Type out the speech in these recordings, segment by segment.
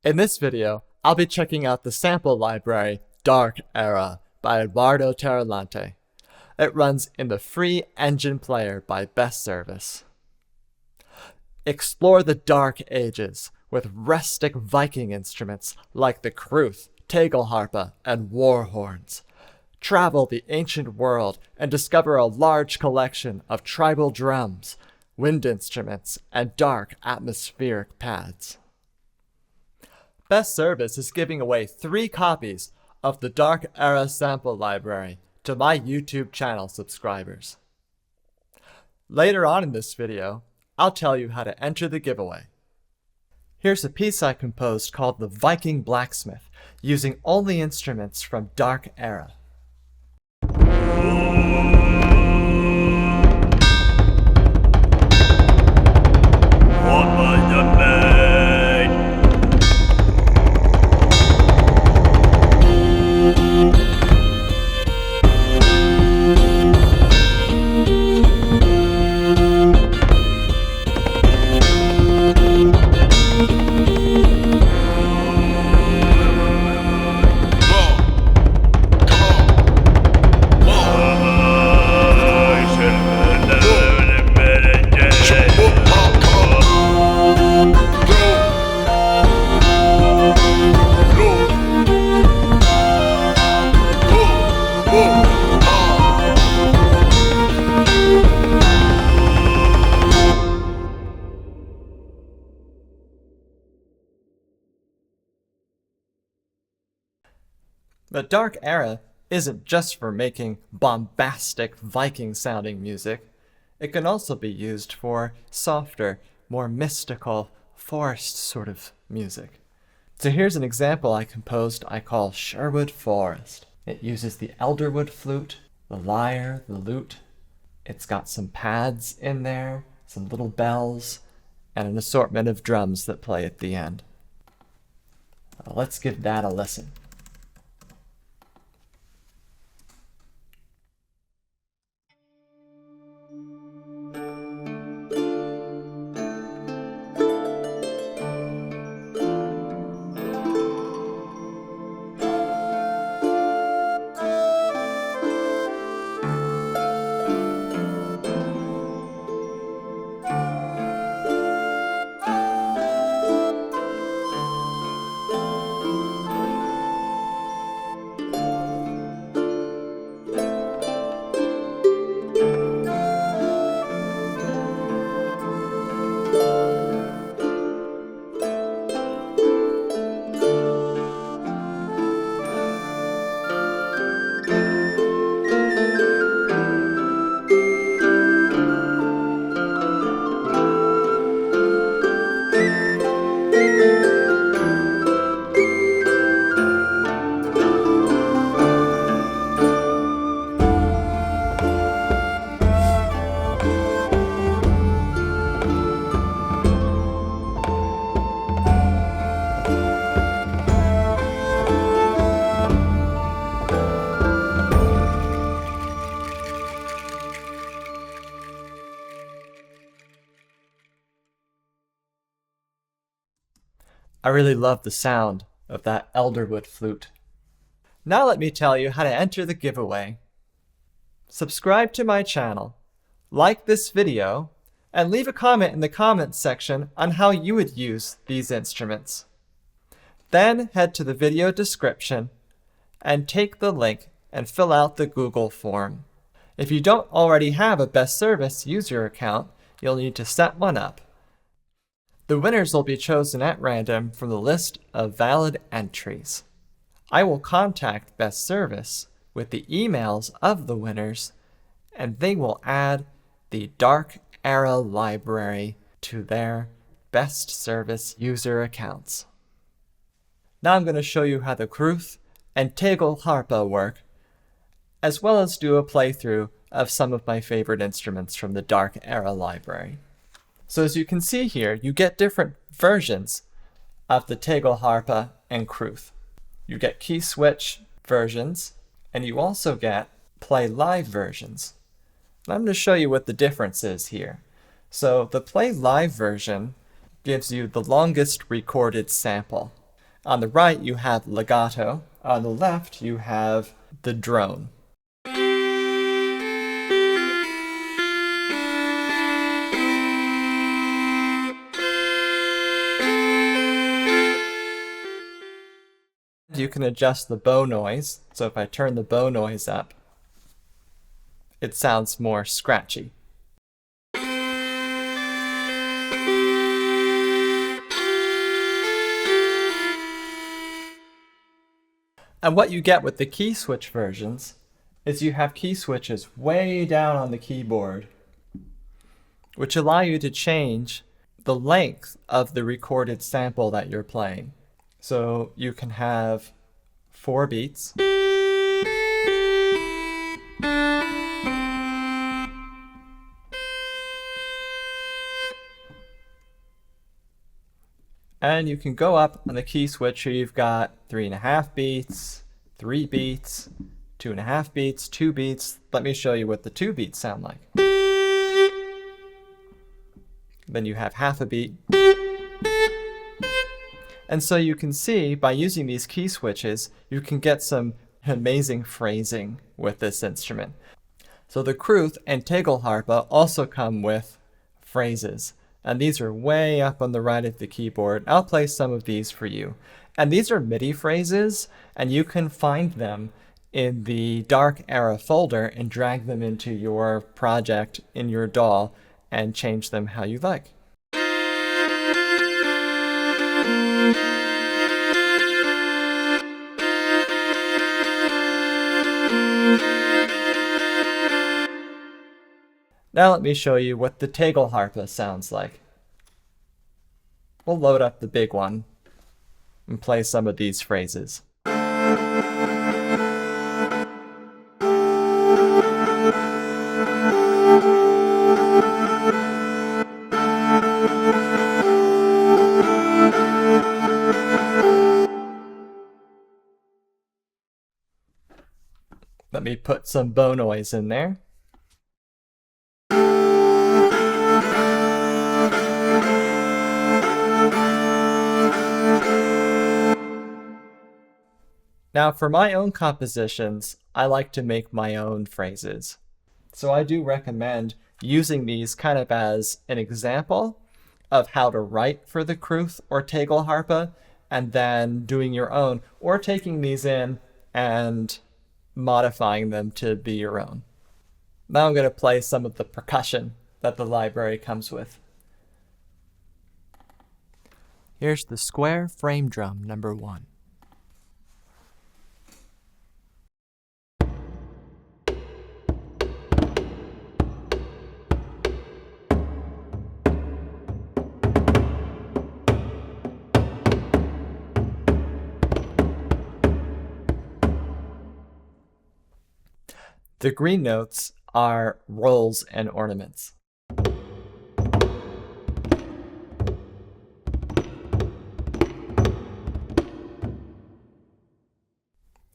In this video, I'll be checking out the sample library Dark Era by Eduardo Tarilonte. It runs in the free engine player by Best Service. Explore the Dark Ages with rustic Viking instruments like the Crwth, Tagelharpa, and war horns. Travel the ancient world and discover a large collection of tribal drums, wind instruments, and dark atmospheric pads. Best Service is giving away 3 copies of the Dark Era sample library to my YouTube channel subscribers. Later on in this video, I'll tell you how to enter the giveaway. Here's a piece I composed called the Viking Blacksmith, using only instruments from Dark Era. The Dark Era isn't just for making bombastic Viking-sounding music. It can also be used for softer, more mystical, forest sort of music. So here's an example I composed I call Sherwood Forest. It uses the Elderwood flute, the lyre, the lute. It's got some pads in there, some little bells, and an assortment of drums that play at the end. Let's give that a listen. I really love the sound of that Elderwood flute. Now let me tell you how to enter the giveaway. Subscribe to my channel, like this video, and leave a comment in the comments section on how you would use these instruments. Then head to the video description and take the link and fill out the Google form. If you don't already have a Best Service user account, you'll need to set one up. The winners will be chosen at random from the list of valid entries. I will contact Best Service with the emails of the winners, and they will add the Dark Era library to their Best Service user accounts. Now I'm going to show you how the Crwth and Tagelharpa work, as well as do a playthrough of some of my favorite instruments from the Dark Era library. So as you can see here, you get different versions of the Tagelharpa and Crwth. You get key switch versions, and you also get play live versions. And I'm going to show you what the difference is here. So the play live version gives you the longest recorded sample. On the right, you have legato. On the left, you have the drone. You can adjust the bow noise, so if I turn the bow noise up, it sounds more scratchy. And what you get with the key switch versions is you have key switches way down on the keyboard, which allow you to change the length of the recorded sample that you're playing. So you can have 4 beats. And you can go up on the key switch, so you've got 3.5 beats, 3 beats, 2.5 beats, 2 beats. Let me show you what the 2 beats sound like. Then you have half a beat. And so you can see, by using these key switches, you can get some amazing phrasing with this instrument. So the Crwth and Tagelharpa also come with phrases. And these are way up on the right of the keyboard. I'll play some of these for you. And these are MIDI phrases, and you can find them in the Dark Era folder and drag them into your project in your DAW and change them how you like. Now let me show you what the Tagelharpa sounds like. We'll load up the big one and play some of these phrases. Let me put some bow noise in there. Now for my own compositions, I like to make my own phrases. So I do recommend using these kind of as an example of how to write for the Crwth or Tagelharpa, and then doing your own, or taking these in and modifying them to be your own. Now I'm going to play some of the percussion that the library comes with. Here's the square frame drum number 1. The green notes are rolls and ornaments.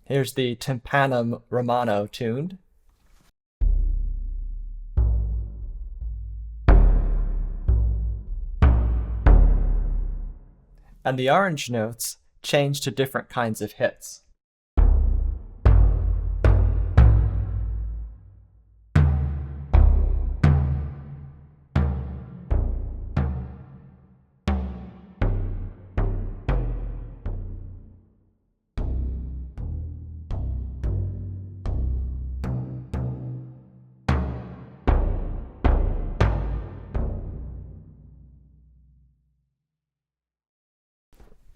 Here's the Tympanum Romano tuned. And the orange notes change to different kinds of hits.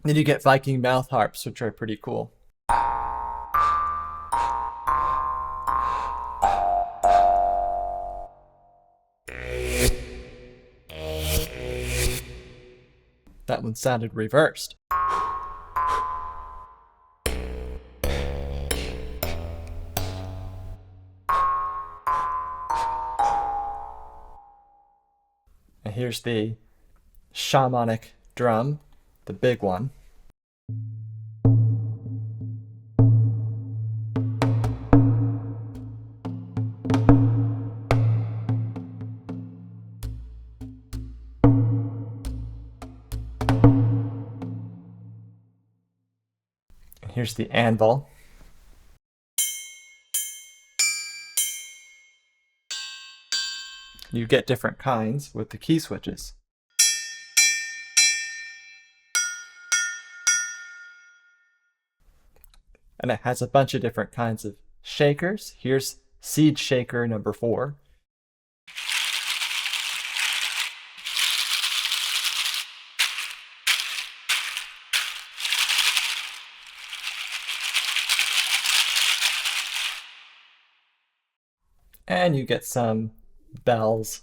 Then you get Viking mouth harps, which are pretty cool. That one sounded reversed. And here's the Shamanic drum, the big one. Here's the anvil. You get different kinds with the key switches. And it has a bunch of different kinds of shakers. Here's seed shaker number 4. And you get some bells.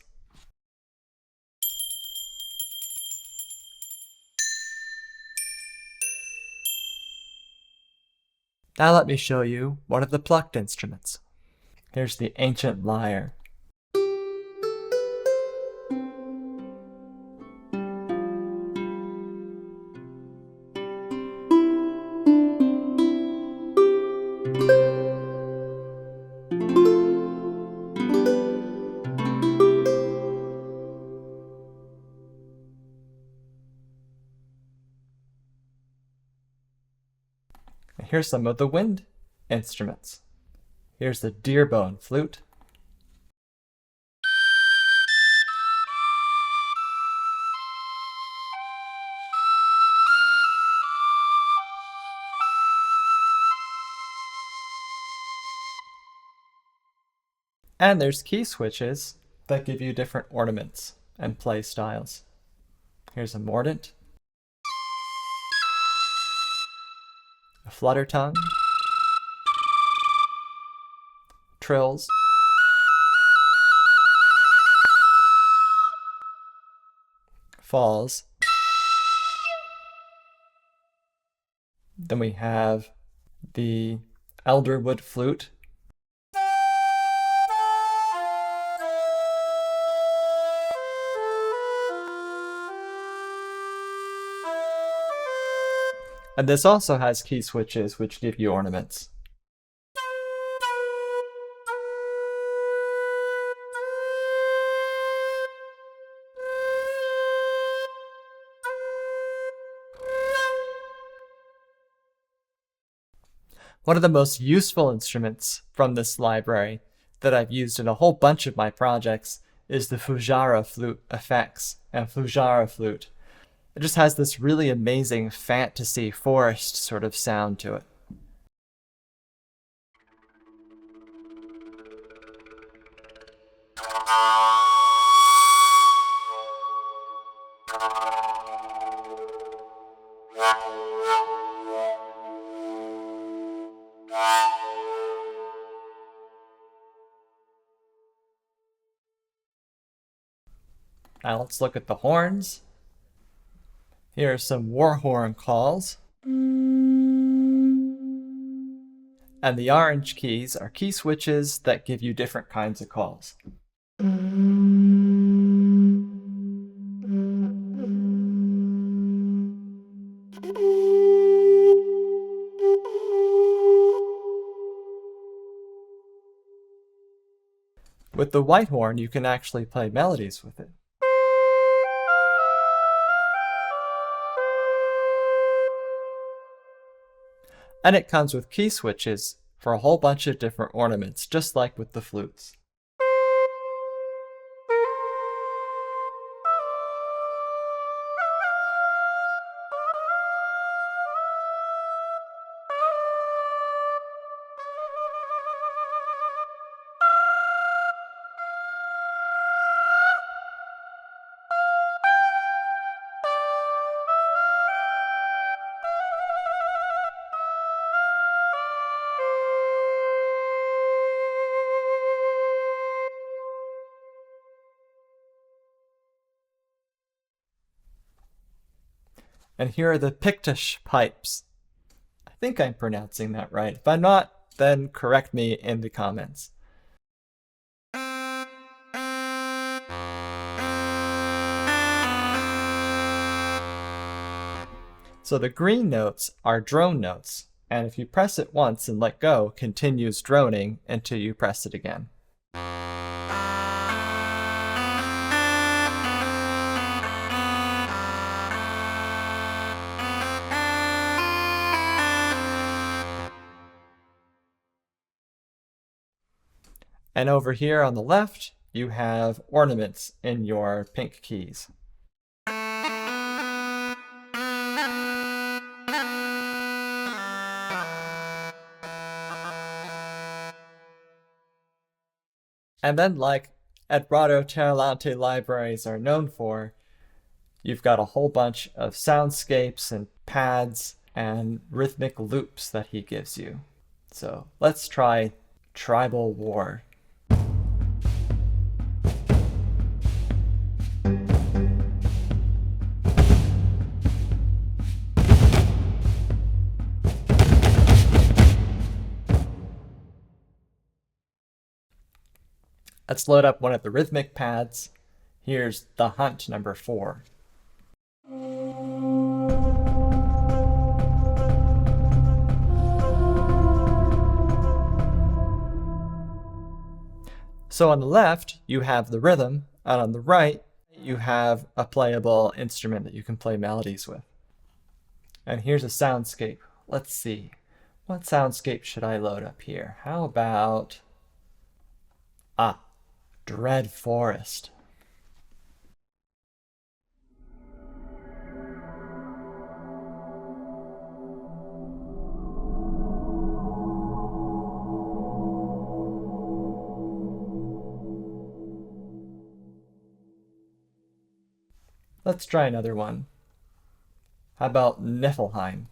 Now let me show you one of the plucked instruments. Here's the ancient lyre. Here's some of the wind instruments. Here's the deerbone flute. And there's key switches that give you different ornaments and play styles. Here's a mordant, a flutter tongue, trills, falls. Then we have the Elderwood flute. And this also has key switches which give you ornaments. One of the most useful instruments from this library that I've used in a whole bunch of my projects is the Fujara flute effects and Fujara flute. It just has this really amazing fantasy forest sort of sound to it. Now let's look at the horns. Here are some war horn calls. And the orange keys are key switches that give you different kinds of calls. With the white horn, you can actually play melodies with it. And it comes with key switches for a whole bunch of different ornaments, just like with the flutes. And here are the Pictish pipes. I think I'm pronouncing that right. If I'm not, then correct me in the comments. So the green notes are drone notes, and if you press it once and let go, it continues droning until you press it again. And over here on the left, you have ornaments in your pink keys. And then, like Eduardo Tarilonte libraries are known for, you've got a whole bunch of soundscapes and pads and rhythmic loops that he gives you. So let's try Tribal War. Let's load up one of the rhythmic pads. Here's the Hunt number 4. So on the left, you have the rhythm, and on the right, you have a playable instrument that you can play melodies with. And here's a soundscape. Let's see. What soundscape should I load up here? How about... Dread Forest. Let's try another one. How about Niflheim?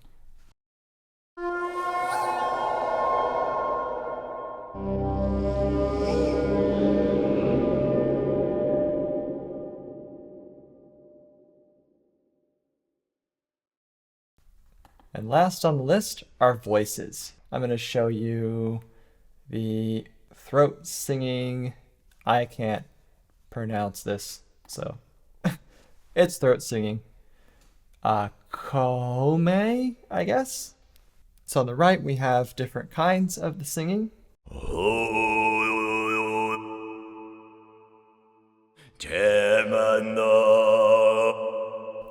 And last on the list are voices. I'm going to show you the throat singing. I can't pronounce this, so it's throat singing. Kome, I guess? So on the right, we have different kinds of the singing.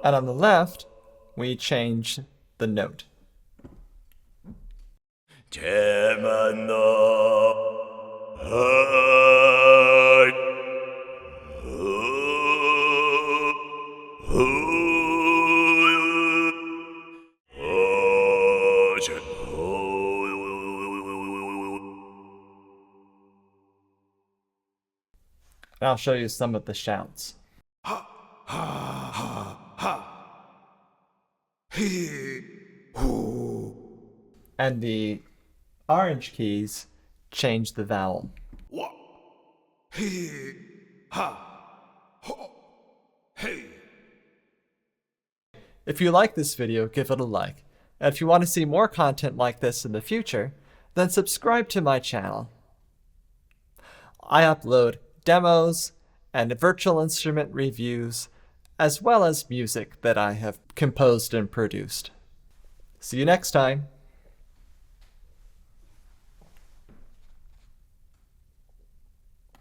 And on the left, we change the note. And I'll show you some of the shouts. Ha, ha, ha, ha. He, hoo. And the orange keys change the vowel. Wa, he, ha, ho, hey. If you like this video, give it a like. And if you want to see more content like this in the future, then subscribe to my channel. I upload demos and virtual instrument reviews, as well as music that I have composed and produced. See you next time.